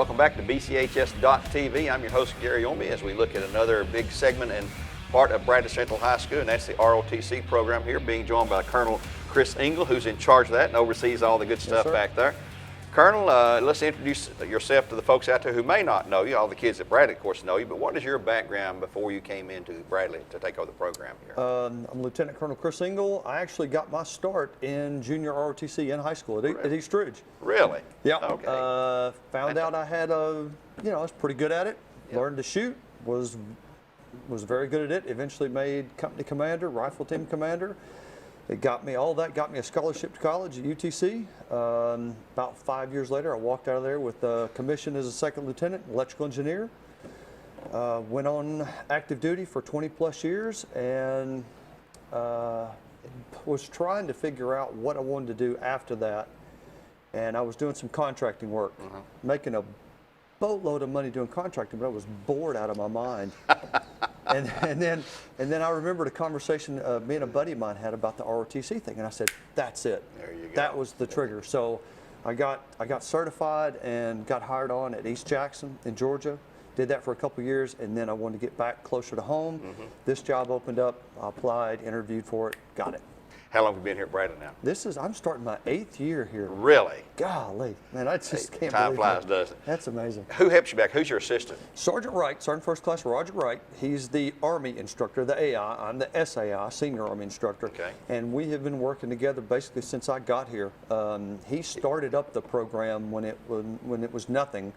Welcome back to BCHS JROTC. I'm your host, Gary Ownbey, as we look at another big segment and part of Bradley Central High School, and that's the ROTC program here, being joined by Colonel Chris Ingle, who's in charge of that and oversees all the good stuff back there. Colonel, let's introduce yourself to the folks out there who may not know you. All the kids at Bradley, of course, know you, but what is your background before you came into Bradley to take over the program here? I'm Lieutenant Colonel Chris Ingle. I actually got my start in junior ROTC in high school at East Ridge. Really? Yeah. Okay. Found out I had I was pretty good at it. Yep. Learned to shoot. Was very good at it. Eventually made company commander, rifle team commander. It got me a scholarship to college at UTC. About 5 years later, I walked out of there with a commission as a second lieutenant, electrical engineer. Went on active duty for 20 plus years and was trying to figure out what I wanted to do after that. And I was doing some contracting work, making a boatload of money doing contracting, but I was bored out of my mind. And then I remembered a conversation me and a buddy of mine had about the ROTC thing, and I said, "That's it." There you go. That was the trigger. So I got certified and got hired on at East Jackson in Georgia. Did that for a couple years, and then I wanted to get back closer to home. This job opened up. I applied, interviewed for it, got it. How long have you been here at Bradley now? I'm starting my 8th year here. Really? Golly, man, I just can't believe Time flies, that. doesn't it? That's amazing. Who helps you back? Who's your assistant? Sergeant Wright, Sergeant First Class Roger Wright. He's the Army instructor, the AI. I'm the SAI, Senior Army Instructor. Okay. And we have been working together basically since I got here. He started up the program when it was nothing.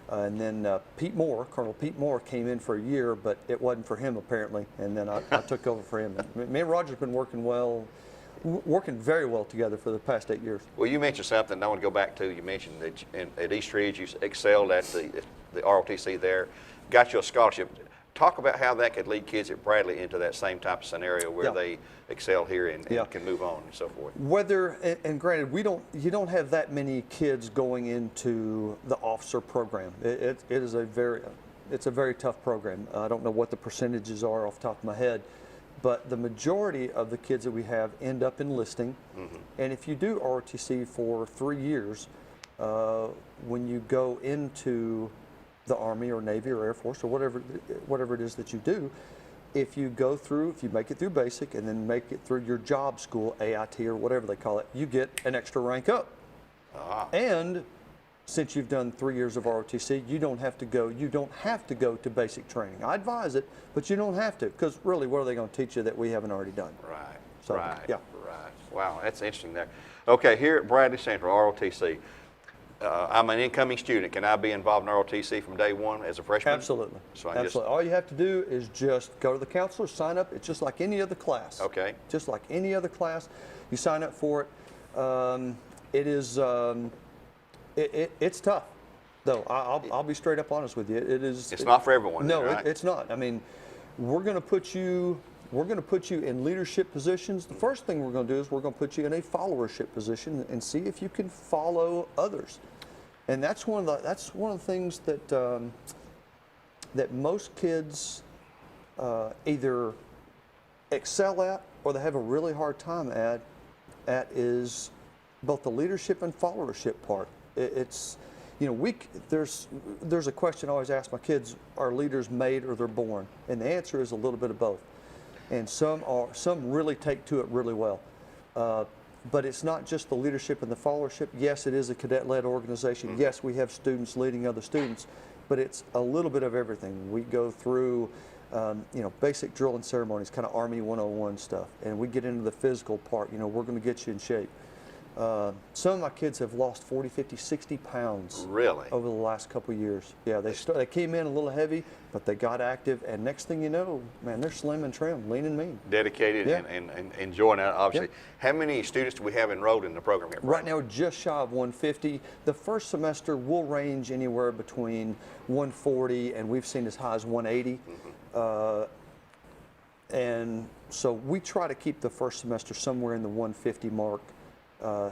And then Colonel Pete Moore came in for a year, but it wasn't for him apparently. And then I took over for him. And me and Roger's been working very well together for the past 8 years. Well, you mentioned something I want to go back to. You mentioned that at East Ridge you excelled at the ROTC there, got you a scholarship. Talk about how that could lead kids at Bradley into that same type of scenario where they excel here and can move on and so forth. And granted, you don't have that many kids going into the officer program. It's a very tough program. I don't know what the percentages are off the top of my head. But the majority of the kids that we have end up enlisting. And if you do ROTC for 3 years, when you go into the Army or Navy or Air Force or whatever it is that you do, if you make it through basic and then make it through your job school, AIT or whatever they call it, you get an extra rank up. And since you've done 3 years of ROTC, you don't have to go to basic training. I advise it, but you don't have to, because really, what are they going to teach you that we haven't already done? Right. So, right. Yeah. Right. Wow, that's interesting there. Okay, here at Bradley Central, ROTC, I'm an incoming student. Can I be involved in ROTC from day one as a freshman? Absolutely. So Absolutely. All you have to do is just go to the counselor, sign up. It's just like any other class. Okay. Just like any other class. You sign up for it. It is. It's tough, though. I'll be straight up honest with you. It is. It's not for everyone. No, right? it's not. I mean, we're going to put you in leadership positions. The first thing we're going to do is we're going to put you in a followership position and see if you can follow others. And that's one of the things that that most kids either excel at or they have a really hard time at is both the leadership and followership part. It's, there's a question I always ask my kids: are leaders made or they're born? And the answer is a little bit of both. And some really take to it really well. But it's not just the leadership and the followership. Yes, it is a cadet-led organization. Yes, we have students leading other students, but it's a little bit of everything. We go through basic drill and ceremonies, kind of Army 101 stuff, and we get into the physical part. We're going to get you in shape. Some of my kids have lost 40, 50, 60 pounds really over the last couple of years. Yeah, they came in a little heavy, but they got active, and next thing you know, man, they're slim and trim, lean and mean. Dedicated and enjoying that, obviously. How many students do we have enrolled in the program here? Right now, just shy of 150. The first semester will range anywhere between 140, and we've seen as high as 180. And so we try to keep the first semester somewhere in the 150 mark.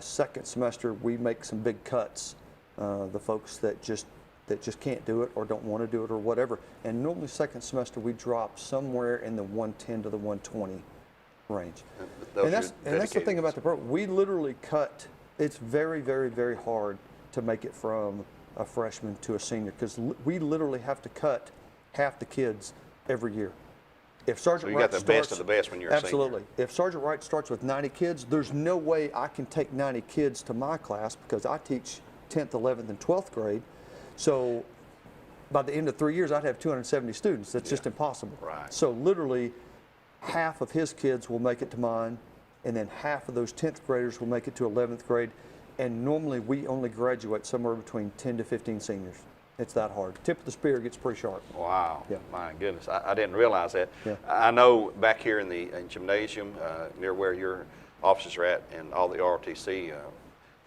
Second semester, we make some big cuts. The folks that just can't do it or don't want to do it or whatever. And normally second semester, we drop somewhere in the 110 to the 120 range. And that's the thing about the program. We literally cut. It's very, very, very hard to make it from a freshman to a senior, because we literally have to cut half the kids every year. If Sergeant you Wright got the best of the best when you're a senior. absolutely. If Sergeant Wright starts with 90 kids, there's no way I can take 90 kids to my class, because I teach 10th, 11th, and 12th grade. So by the end of 3 years, I'd have 270 students. That's just impossible. Right. So literally, half of his kids will make it to mine, and then half of those 10th graders will make it to 11th grade. And normally, we only graduate somewhere between 10 to 15 seniors. It's that hard. Tip of the spear gets pretty sharp. Wow. Yeah. My goodness. I didn't realize that. Yeah. I know back here in the gymnasium, near where your offices are at and all the ROTC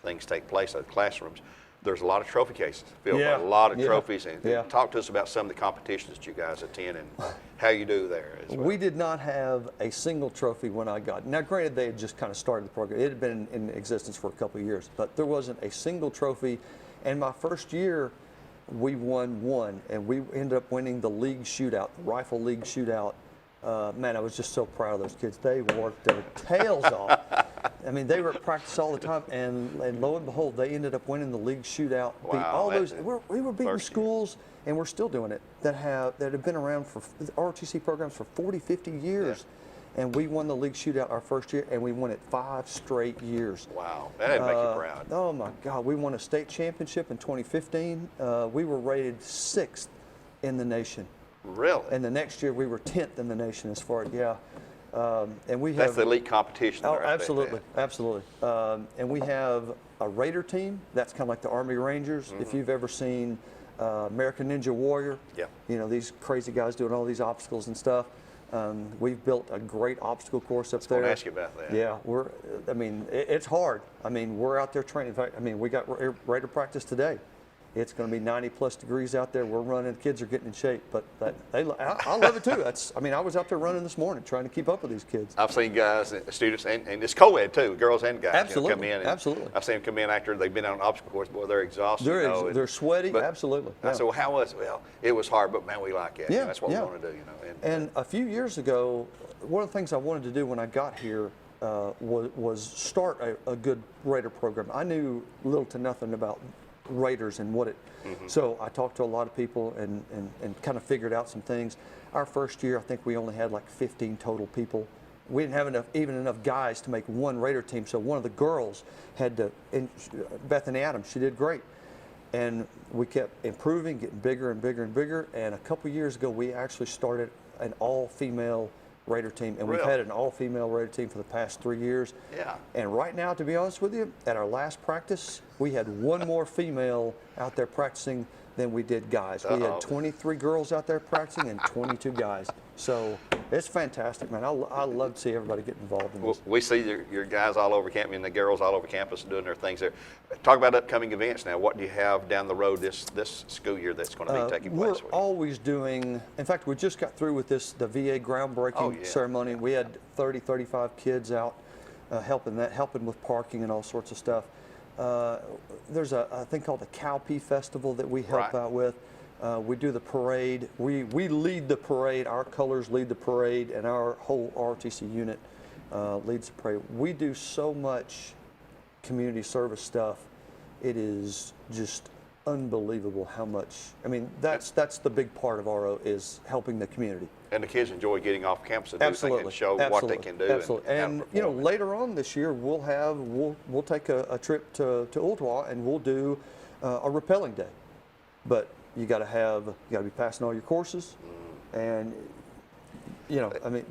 things take place at the classrooms, there's a lot of trophy cases filled with a lot of trophies. And talk to us about some of the competitions that you guys attend and how you do there as well. We did not have a single trophy when I got. Now, granted, they had just kind of started the program. It had been in existence for a couple of years, but there wasn't a single trophy. And my first year, we won one, and we ended up winning the league shootout, the rifle league shootout. Man, I was just so proud of those kids. They worked their tails off. I mean, they were at practice all the time, and lo and behold, they ended up winning the league shootout. Wow, We were beating schools, and we're still doing it, that have been around for ROTC programs for 40, 50 years. Yeah. And we won the league shootout our first year, and we won it 5 straight years. Wow, that'd make you proud. Oh my God, we won a state championship in 2015. We were rated 6th in the nation. Really? And the next year we were 10th in the nation as far as, and we have. That's the elite competition. Oh, absolutely, absolutely. And we have a Raider team. That's kind of like the Army Rangers. If you've ever seen American Ninja Warrior, you know, these crazy guys doing all these obstacles and stuff. We've built a great obstacle course up there. I was going to ask you about that. Yeah, I mean, it's hard. I mean, we're out there training. In fact, I mean, we got Raider practice today. It's going to be 90+ degrees out there. We're running. Kids are getting in shape, but I love it too. I mean, I was out there running this morning trying to keep up with these kids. I've seen guys, students, and it's co-ed too, girls and guys. Absolutely, come in. And absolutely. I've seen them come in after they've been on an obstacle course. Boy, they're exhausted. They're sweaty. Absolutely. I said, well, how was it? Well, it was hard, but man, we like it. Yeah, that's what we want to do. You know. And a few years ago, one of the things I wanted to do when I got here was start a good Raider program. I knew little to nothing about Raiders and what it. So I talked to a lot of people and kind of figured out some things. Our first year, I think we only had like 15 total people. We didn't have even enough guys to make one Raider team. So one of the girls had to, Bethany Adams, she did great. And we kept improving, getting bigger and bigger and bigger. And a couple years ago, we actually started an all-female Raider team, and we've had an all-female Raider team for the past 3 years. Yeah. And right now, to be honest with you, at our last practice, we had one more female out there practicing than we did guys. We had 23 girls out there practicing and 22 guys. So it's fantastic, man. I love to see everybody get involved in this. Well, we see your guys all over campus and the girls all over campus doing their things there. Talk about upcoming events now. What do you have down the road this school year that's going to be taking place? We're always doing, in fact, we just got through with the VA groundbreaking ceremony. We had 30, 35 kids out helping with parking and all sorts of stuff. There's a thing called the Cowpea Festival that we help out with. We do the parade. We lead the parade. Our colors lead the parade, and our whole ROTC unit leads the parade. We do so much community service stuff. It is just unbelievable how much. I mean, that's the big part of RO is helping the community. And the kids enjoy getting off campus and do things and show what they can do. Absolutely. And you know, later on this year, we'll take a trip to Ottawa and we'll do a rappelling day. But you got to be passing all your courses, and you know, I mean,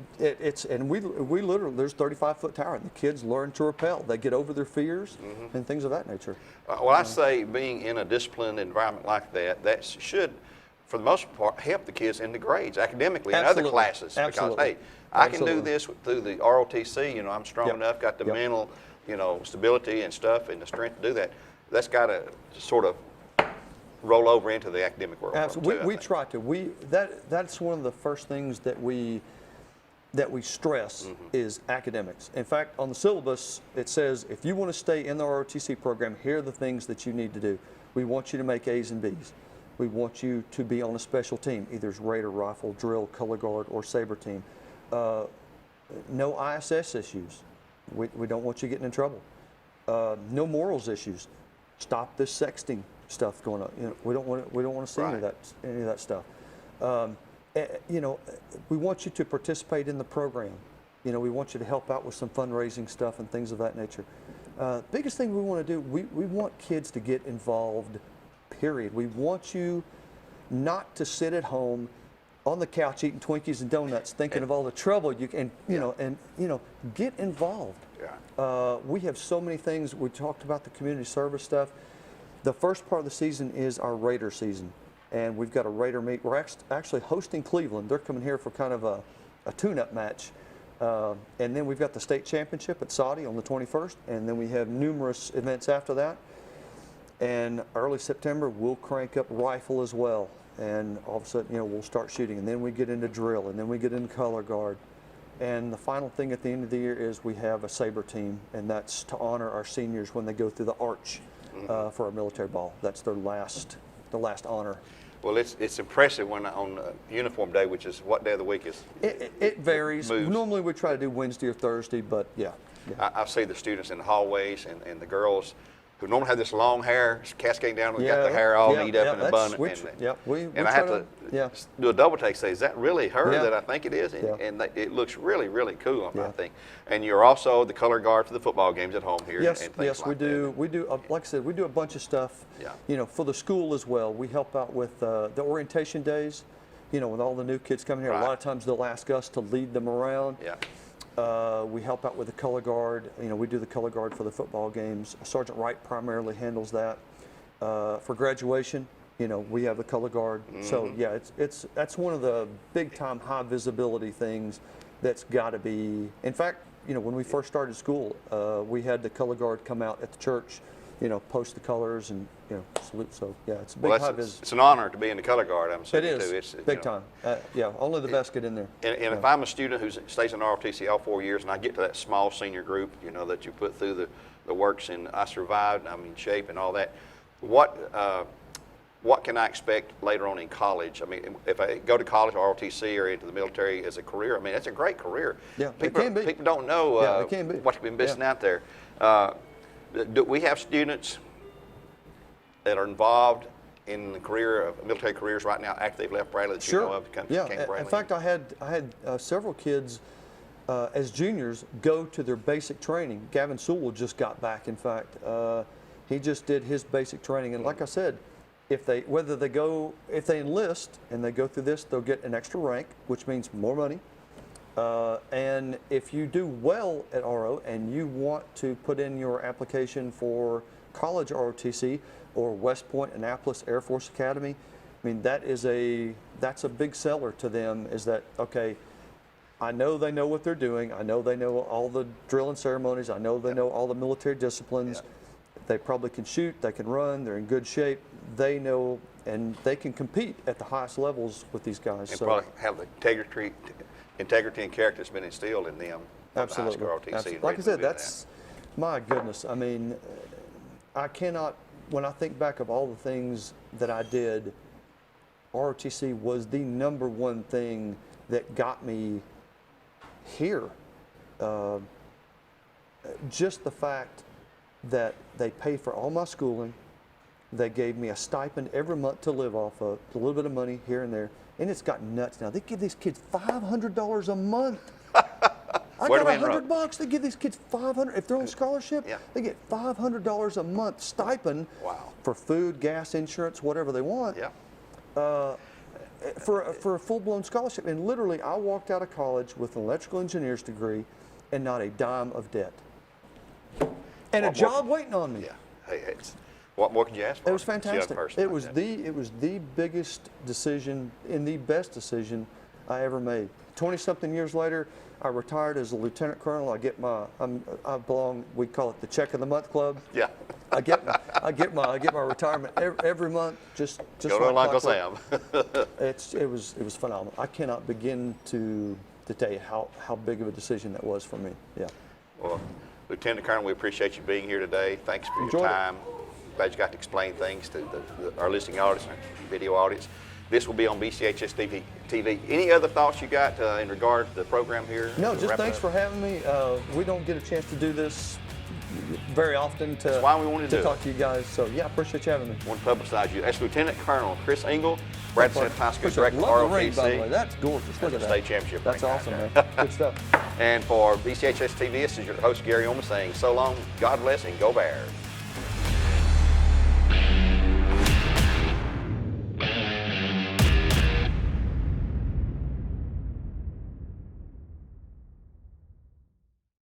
we literally, there's 35-foot tower, and the kids learn to rappel. They get over their fears and things of that nature. Well, I say being in a disciplined environment like that should, for the most part, help the kids in the grades, academically, and other classes. Absolutely. Because, hey, I can do this through the ROTC. You know, I'm strong enough, got the mental, you know, stability and stuff, and the strength to do that. That's got to sort of roll over into the academic world. Absolutely. We try to. That's one of the first things that we stress is academics. In fact, on the syllabus, it says if you want to stay in the ROTC program, here are the things that you need to do. We want you to make A's and B's. We want you to be on a special team, either it's Raider, Rifle, Drill, Color Guard, or Saber team. No ISS issues. We don't want you getting in trouble. No morals issues. Stop this sexting stuff going on. You know, we don't want to see any of that stuff. You know, we want you to participate in the program. You know, we want you to help out with some fundraising stuff and things of that nature. Biggest thing we want to do, we want kids to get involved, period. We want you not to sit at home on the couch eating Twinkies and donuts thinking of all the trouble you can, you know, get involved. Yeah. We have so many things. We talked about the community service stuff. The first part of the season is our Raider season, and we've got a Raider meet. We're actually hosting Cleveland. They're coming here for kind of a tune-up match. And then we've got the state championship at Saudi on the 21st, and then we have numerous events after that. And early September, we'll crank up rifle as well. And all of a sudden, you know, we'll start shooting. And then we get into drill, and then we get into color guard. And the final thing at the end of the year is we have a saber team, and that's to honor our seniors when they go through the arch for our military ball. That's their last honor. Well, it's impressive when on uniform day, which is what day of the week is? It varies. Moves. Normally we try to do Wednesday or Thursday, but yeah. I see the students in the hallways and the girls who normally have this long hair cascading down. We got the hair all neat up in a bun. And I have to do a double take. Say, is that really her that I think it is? And it looks really, really cool. I think. And you're also the color guard for the football games at home here. Yes, and things yes, like we do. That. We do. Like I said, we do a bunch of stuff. Yeah. You know, for the school as well. We help out with the orientation days. You know, with all the new kids coming here, a lot of times they'll ask us to lead them around. Yeah. We help out with the color guard. You know, we do the color guard for the football games. Sergeant Wright primarily handles that. For graduation, you know, we have the color guard. So yeah, that's one of the big time high visibility things that's got to be. In fact, you know, when we first started school, we had the color guard come out at the church, you know, post the colors and, you know, salute. So yeah, it's a big high vis. It's an honor to be in the color guard. I'm saying it is. Too. It's big time. Yeah, only the best get in there. And if I'm a student who stays in ROTC all 4 years, and I get to that small senior group, you know, that you put through the works, and I survived, I'm in shape and all that, what can I expect later on in college? I mean, if I go to college or ROTC or into the military as a career, I mean, that's a great career. Yeah, people, it can be. People don't know it can be. what you've been missing out there. Do we have students that are involved in the career of military careers right now after they've left Bradley that you know of? In fact, I had several kids as juniors go to their basic training. Gavin Sewell just got back. In fact, he just did his basic training, and like I said, if they enlist and they go through this, they'll get an extra rank, which means more money. And if you do well at RO and you want to put in your application for college ROTC or West Point, Annapolis Air Force Academy, I mean, that's a big seller to them, is that, okay, I know they know what they're doing. I know they know all the drill and ceremonies. I know they know all the military disciplines. They probably can shoot, they can run, they're in good shape. They know, and they can compete at the highest levels with these guys. And probably have the integrity and character that's been instilled in them. Absolutely. Like I said, that's, my goodness. I mean, I cannot, when I think back of all the things that I did, ROTC was the #1 thing that got me here. Just the fact that they paid for all my schooling. They gave me a stipend every month to live off of, a little bit of money here and there. And it's got nuts now. They give these kids $500 a month. I got $100. They give these kids $500. If they're on scholarship, they get $500 a month stipend for food, gas, insurance, whatever they want. For a full-blown scholarship. And literally, I walked out of college with an electrical engineer's degree and not a dime of debt. And a job waiting on me. What more could you ask for? It was fantastic. It was the biggest decision and the best decision I ever made. 20-something years later, I retired as a lieutenant colonel. I get my, I belong, we call it the check of the month club. Yeah. I get my retirement every month. Just go to Uncle Sam. It was phenomenal. I cannot begin to tell you how big of a decision that was for me. Yeah. Well, Lieutenant Colonel, we appreciate you being here today. Thanks for your time. Glad you got to explain things to our listening audience and our video audience. This will be on BCHS TV. Any other thoughts you got in regard to the program here? No, just thanks for having me. We don't get a chance to do this very often to, That's why we wanted to do talk it. to you guys. So yeah, appreciate you having me. I want to publicize you. That's Lieutenant Colonel Chris Ingle, Bradley Central High School Director, Love the ring, by the way. ROTC. That's gorgeous. Look at That's a that. state championship That's ring awesome, right man. Good stuff. And for BCHS TV, this is your host, Gary Ownbey, saying so long, God bless, and go Bears.